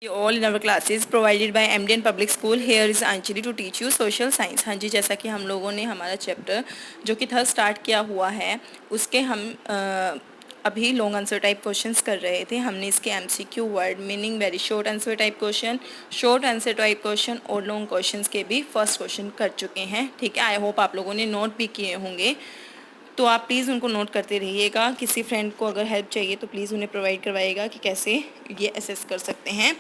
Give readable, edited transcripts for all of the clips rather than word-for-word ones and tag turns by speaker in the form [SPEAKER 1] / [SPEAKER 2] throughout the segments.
[SPEAKER 1] All in our classes provided by MDN Public School. Here is Anjali to teach you social science. हाँ जी, जैसा कि हम लोगों ने हमारा चैप्टर जो कि थर्ड स्टार्ट किया हुआ है उसके हम अभी लॉन्ग आंसर टाइप क्वेश्चंस कर रहे थे। हमने इसके MCQ word meaning very short answer type question, short answer type question और लॉन्ग क्वेश्चंस के भी फर्स्ट क्वेश्चन कर चुके हैं। ठीक है, आई होप आप लोगों ने नोट भी किए होंगे, तो आप प्लीज़ उनको नोट करते रहिएगा। किसी फ्रेंड को अगर हेल्प चाहिए तो प्लीज़ उन्हें प्रोवाइड करवाइएगा कि कैसे ये असेस कर सकते हैं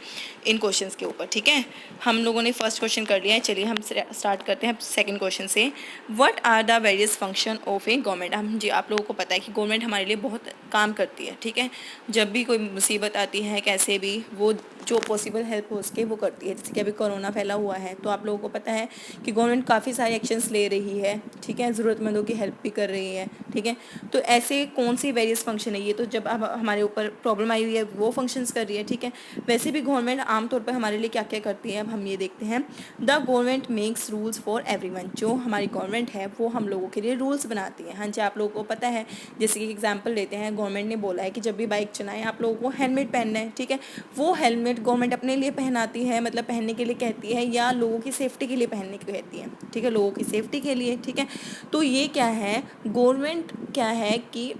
[SPEAKER 1] इन क्वेश्चंस के ऊपर। ठीक है, हम लोगों ने फर्स्ट क्वेश्चन कर लिया है। चलिए हम स्टार्ट करते हैं सेकंड क्वेश्चन से। What are the various function of a government. हम जी आप लोगों को पता है कि गवर्नमेंट हमारे लिए बहुत काम करती है। ठीक है, जब भी कोई मुसीबत आती है कैसे भी वो जो पॉसिबल हेल्प हो उसके वो करती है। जैसे कि अभी कोरोना फैला हुआ है तो आप लोगों को पता है कि गवर्नमेंट काफ़ी सारे एक्शंस ले रही है। ठीक है, ज़रूरतमंदों की हेल्प भी कर रही है। ठीक है, तो ऐसे कौन सी वेरियस फंक्शन है ये, तो जब अब हमारे ऊपर प्रॉब्लम आई हुई है वो फंक्शंस कर रही है। ठीक है, वैसे भी गवर्नमेंट आमतौर पर हमारे लिए क्या क्या करती है अब हम ये देखते हैं। The government makes rules for everyone. जो हमारी गवर्नमेंट है वो हम लोगों के लिए रूल्स बनाती है। हाँ जी, आप लोगों को पता है, जैसे कि एग्जाम्पल लेते हैं, गवर्नमेंट ने बोला है कि जब भी बाइक चलाएं आप लोगों को हेलमेट पहनना है। ठीक है, वो हेलमेट गवर्नमेंट अपने लिए पहनाती है, मतलब पहनने के लिए कहती है, या लोगों की सेफ्टी के लिए पहनने को कहती है। ठीक है, लोगों की सेफ्टी के लिए। ठीक है, तो ये क्या है, गवर्नमेंट क्या है कि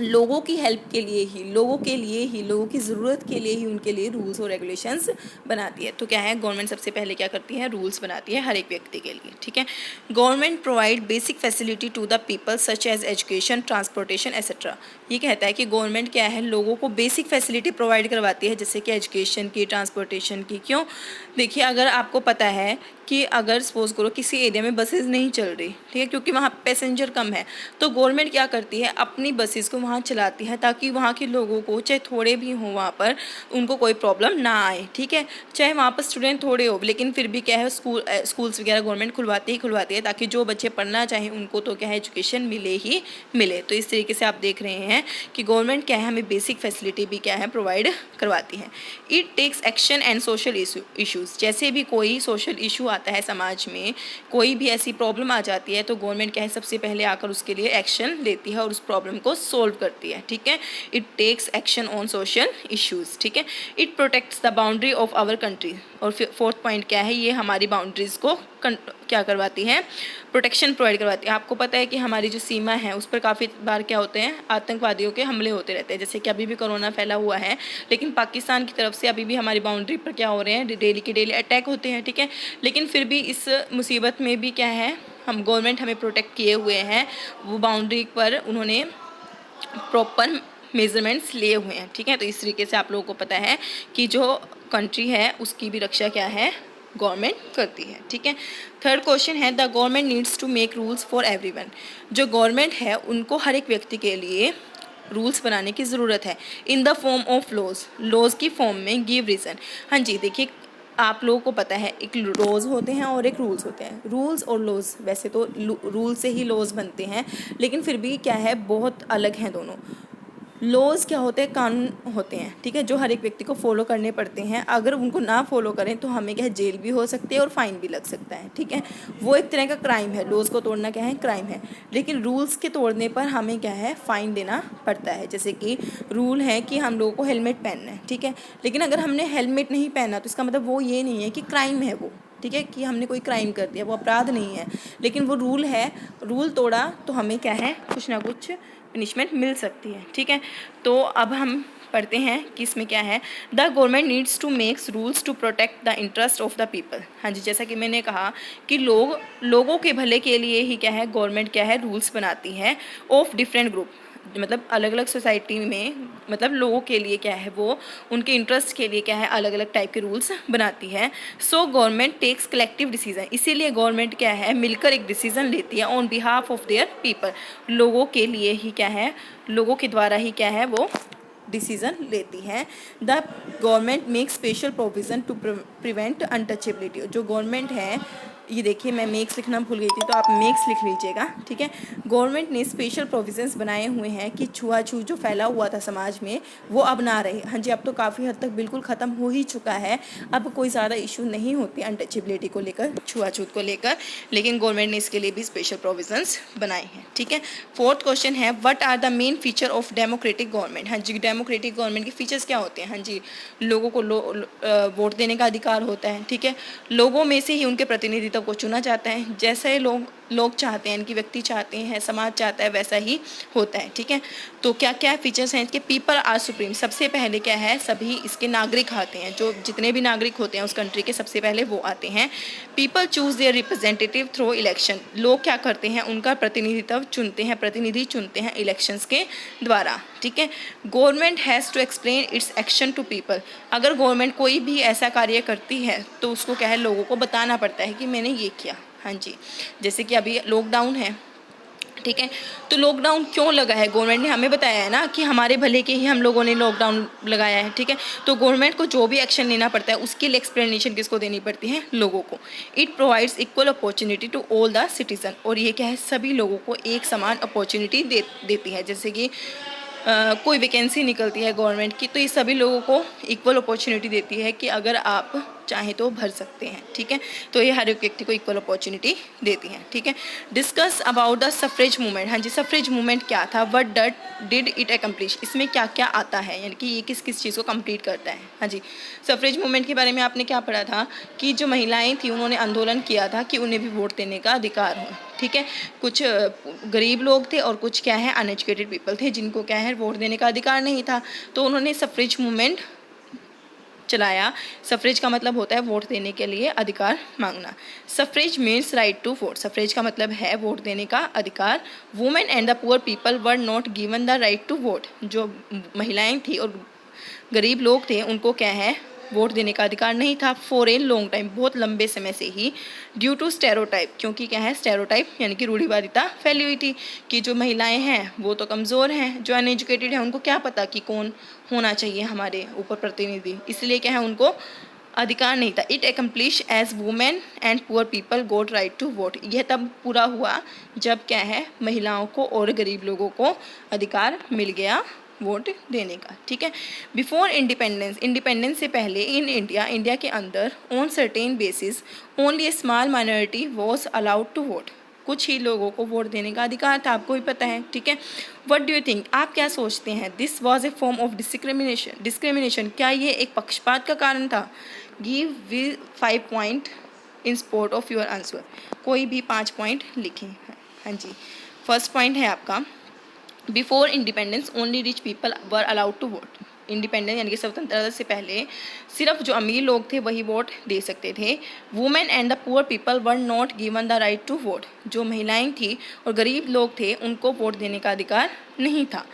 [SPEAKER 1] लोगों की हेल्प के लिए ही, लोगों के लिए ही, लोगों की ज़रूरत के लिए ही उनके लिए रूल्स और रेगुलेशंस बनाती है। तो क्या है, गवर्नमेंट सबसे पहले क्या करती है, रूल्स बनाती है हर एक व्यक्ति के लिए। ठीक है, government provide basic facility to the people such as education, transportation etcetera. ये कहता है कि गवर्नमेंट क्या है, लोगों को बेसिक फैसिलिटी प्रोवाइड करवाती है, जैसे कि एजुकेशन की, ट्रांसपोर्टेशन की। क्यों, देखिए अगर आपको पता है कि अगर सपोज करो किसी एरिया में बसेज नहीं चल रही, ठीक है, क्योंकि वहाँ पैसेंजर कम है, तो गवर्नमेंट क्या करती है, अपनी बसेस को वहाँ चलाती है ताकि वहाँ के लोगों को, चाहे थोड़े भी हों वहाँ पर, उनको कोई प्रॉब्लम ना आए। ठीक है, चाहे वहाँ पर स्टूडेंट थोड़े हो, लेकिन फिर भी क्या है, स्कूल्स वगैरह गवर्नमेंट खुलवाती है ताकि जो बच्चे पढ़ना चाहें उनको तो क्या है, एजुकेशन मिले ही मिले। तो इस तरीके से आप देख रहे हैं कि गवर्नमेंट क्या है, हमें बेसिक फैसिलिटी भी क्या है, प्रोवाइड करवाती है। It takes action and social issues. जैसे भी कोई सोशल इशू आता है समाज में, कोई भी ऐसी प्रॉब्लम आ जाती है, तो गवर्नमेंट क्या है, सबसे पहले आकर उसके लिए एक्शन लेती है और उस प्रॉब्लम को सोल्व करती है। ठीक है, it takes action on social issues. ठीक है, it protects the boundary of our country. और फोर्थ पॉइंट क्या है, ये हमारी बाउंड्रीज को क्या करवाती है, प्रोटेक्शन प्रोवाइड करवाती है। आपको पता है कि हमारी जो सीमा है उस पर काफ़ी बार क्या होते हैं, आतंकवादियों के हमले होते रहते हैं। जैसे कि अभी भी कोरोना फैला हुआ है, लेकिन पाकिस्तान की तरफ से अभी भी हमारी बाउंड्री पर क्या हो रहे हैं, डेली के डेली अटैक होते हैं। ठीक है, लेकिन फिर भी इस मुसीबत में भी क्या है, हम गवर्नमेंट हमें प्रोटेक्ट किए हुए हैं, वो बाउंड्री पर उन्होंने प्रॉपर मेजरमेंट्स लिए हुए हैं। ठीक है, तो इस तरीके से आप लोगों को पता है कि जो कंट्री है उसकी भी रक्षा क्या है, गवर्नमेंट करती है। ठीक है, थर्ड क्वेश्चन है, the government needs to make rules for everyone. जो गवर्नमेंट है उनको हर एक व्यक्ति के लिए रूल्स बनाने की ज़रूरत है, in the form of laws, laws की फॉर्म में, गिव रीज़न। हाँ जी, देखिए आप लोगों को पता है एक लॉज होते हैं और एक रूल्स होते हैं। रूल्स और लॉज, वैसे तो रूल से ही लॉज बनते हैं, लेकिन फिर भी क्या है, बहुत अलग हैं दोनों। लॉज क्या होते हैं, कानून होते हैं। ठीक है, जो हर एक व्यक्ति को फॉलो करने पड़ते हैं, अगर उनको ना फॉलो करें तो हमें क्या है, जेल भी हो सकती है और फाइन भी लग सकता है। ठीक है, वो एक तरह का क्राइम है, लॉज को तोड़ना क्या है, क्राइम है। लेकिन रूल्स के तोड़ने पर हमें क्या है, फाइन देना पड़ता है। जैसे कि रूल है कि हम लोगों को हेलमेट पहनना है। ठीक है, लेकिन अगर हमने हेलमेट नहीं पहना तो इसका मतलब वो ये नहीं है कि क्राइम है वो। ठीक है, कि हमने कोई क्राइम कर दिया, वो अपराध नहीं है, लेकिन वो रूल है, रूल तोड़ा तो हमें क्या है, कुछ ना कुछ पनिशमेंट मिल सकती है। ठीक है, तो अब हम पढ़ते हैं कि इसमें क्या है, the government needs to makes rules to protect the interest of the people. हाँ जी, जैसा कि मैंने कहा कि लोगों के भले के लिए ही क्या है, गवर्नमेंट क्या है, रूल्स बनाती है ऑफ डिफरेंट ग्रुप, मतलब अलग अलग सोसाइटी में, मतलब लोगों के लिए क्या है, वो उनके इंटरेस्ट के लिए क्या है, अलग अलग टाइप के रूल्स बनाती है। So government takes collective decision. इसीलिए गवर्नमेंट क्या है, मिलकर एक डिसीजन लेती है on behalf of their people. लोगों के लिए ही क्या है, लोगों के द्वारा ही क्या है, वो डिसीजन लेती है। The government make special provision to prevent untouchability. जो गवर्नमेंट है ये देखिए मैं मेक्स लिखना भूल गई थी, तो आप मेक्स लिख लीजिएगा, ठीक है। गवर्नमेंट ने स्पेशल प्रोविजंस बनाए हुए हैं कि छुआछूत जो फैला हुआ था समाज में वो अब ना रहे। हाँ जी, अब तो काफ़ी हद तक बिल्कुल ख़त्म हो ही चुका है, अब कोई ज़्यादा इशू नहीं होते अनटचेबिलिटी को लेकर, छुआछूत को लेकर, लेकिन गवर्नमेंट ने इसके लिए भी स्पेशल प्रोविजंस बनाए हैं, ठीक है। फोर्थ क्वेश्चन है what are the main feature of democratic government. हाँ जी, डेमोक्रेटिक गवर्नमेंट के फीचर्स क्या होते हैं। हाँ जी, लोगों को वोट देने का अधिकार होता है, ठीक है। लोगों में से ही उनके प्रतिनिधित्व को चुना जाता है, जैसे लोग चाहते हैं, इनकी व्यक्ति चाहते हैं, समाज चाहता है, वैसा ही होता है, ठीक है। तो क्या क्या फीचर्स हैं इसके। पीपल आर सुप्रीम, सबसे पहले क्या है, सभी इसके नागरिक आते हैं, जो जितने भी नागरिक होते हैं उस कंट्री के सबसे पहले वो आते हैं। People choose their representative through election, लोग क्या करते हैं, उनका प्रतिनिधित्व चुनते हैं, प्रतिनिधि चुनते हैं इलेक्शंस के द्वारा, ठीक है। Government has to explain its action to people, अगर गवर्नमेंट कोई भी ऐसा कार्य करती है तो उसको क्या है, लोगों को बताना पड़ता है कि मैंने ये किया। हाँ जी, जैसे कि अभी लॉकडाउन है, ठीक है, तो लॉकडाउन क्यों लगा है, गवर्नमेंट ने हमें बताया है ना कि हमारे भले के ही हम लोगों ने लॉकडाउन लगाया है, ठीक है। तो गवर्नमेंट को जो भी एक्शन लेना पड़ता है उसके लिए एक्सप्लेनेशन किसको देनी पड़ती है, लोगों को। It provides equal opportunity to all the citizen, और ये क्या है, सभी लोगों को एक समान अपॉर्चुनिटी देती है। जैसे कि कोई वैकेंसी निकलती है गवर्नमेंट की, तो ये सभी लोगों को इक्वल अपॉर्चुनिटी देती है कि अगर आप चाहें तो भर सकते हैं, ठीक है। तो ये हर एक व्यक्ति को इक्वल अपॉर्चुनिटी देती है, ठीक है। Discuss about the suffrage movement. हाँ जी, सफ्रेज मूवमेंट क्या था, व्हाट डिड इट अकम्प्लिश, इसमें क्या क्या आता है, यानी कि ये किस किस चीज़ को कंप्लीट करता है। हाँ जी, सफ्रेज मूवमेंट के बारे में आपने क्या पढ़ा था कि जो महिलाएं थी उन्होंने आंदोलन किया था कि उन्हें भी वोट देने का अधिकार हो, ठीक है। कुछ गरीब लोग थे और कुछ क्या है, अनएजुकेटेड पीपल थे, जिनको क्या है, वोट देने का अधिकार नहीं था, तो उन्होंने सफ्रेज मूवमेंट चलाया। सफ्रेज का मतलब होता है वोट देने के लिए अधिकार मांगना। Suffrage means right to vote, suffrage का मतलब है वोट देने का अधिकार। Women and the poor people were not given the right to vote, जो महिलाएं थी और गरीब लोग थे उनको क्या है, वोट देने का अधिकार नहीं था फॉर ए लॉन्ग टाइम, बहुत लंबे समय से ही। ड्यू टू स्टेरोटाइप, क्योंकि क्या है, स्टेरोटाइप यानी कि रूढ़िवादिता फैली हुई थी कि जो महिलाएं हैं वो तो कमज़ोर हैं, जो अनएजुकेटेड हैं उनको क्या पता कि कौन होना चाहिए हमारे ऊपर प्रतिनिधि, इसलिए क्या है, उनको अधिकार नहीं था। It accomplish as women and poor people got right to vote, यह तब पूरा हुआ जब क्या है, महिलाओं को और गरीब लोगों को अधिकार मिल गया वोट देने का, ठीक है। बिफोर इंडिपेंडेंस, इंडिपेंडेंस से पहले इन इंडिया के अंदर on certain basis only a small minority was allowed to vote, कुछ ही लोगों को वोट देने का अधिकार था, आपको भी पता है, ठीक है। व्हाट डू यू थिंक, आप क्या सोचते हैं, this was a form of discrimination, क्या ये एक पक्षपात का कारण था। Give we 5 point in support of your answer, कोई भी 5 पॉइंट लिखें। हाँ जी, फर्स्ट पॉइंट है आपका, before independence only rich people were allowed to vote, independence यानी कि स्वतंत्रता से पहले सिर्फ जो अमीर लोग थे वही वोट दे सकते थे। Women and the poor people were not given the right to vote, जो महिलाएं थी और गरीब लोग थे उनको वोट देने का अधिकार नहीं था।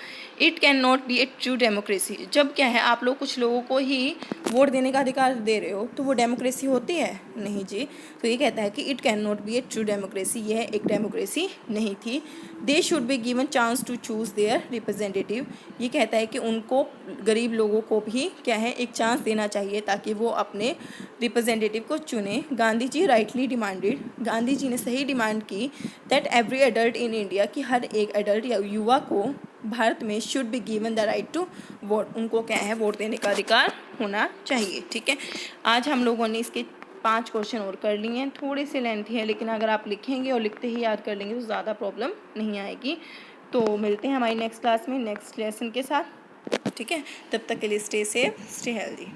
[SPEAKER 1] It can not be a true democracy, जब क्या है, आप लोग कुछ लोगों को ही वोट देने का अधिकार दे रहे हो तो वो डेमोक्रेसी होती है, नहीं जी। तो ये कहता है कि it can not be a true democracy, यह एक डेमोक्रेसी नहीं थी। They should be given chance to choose their representative, ये कहता है कि उनको गरीब लोगों को भी क्या है, एक चांस देना चाहिए ताकि वो अपने रिप्रेजेंटेटिव को चुने। गांधी जी राइटली डिमांडेड, गांधी जी ने सही डिमांड की that every adult in India, कि हर एक एडल्ट या युवा को भारत में should be given the right to vote, उनको क्या है, वोट देने का अधिकार होना चाहिए, ठीक है। आज हम लोगों ने इसके 5 क्वेश्चन और कर लिए हैं, थोड़े से लेंथी है, लेकिन अगर आप लिखेंगे और लिखते ही याद कर लेंगे तो ज़्यादा प्रॉब्लम नहीं आएगी। तो मिलते हैं हमारी नेक्स्ट क्लास में नेक्स्ट लेसन के साथ, ठीक है। तब तक के लिए स्टे सेफ, स्टे हेल्दी।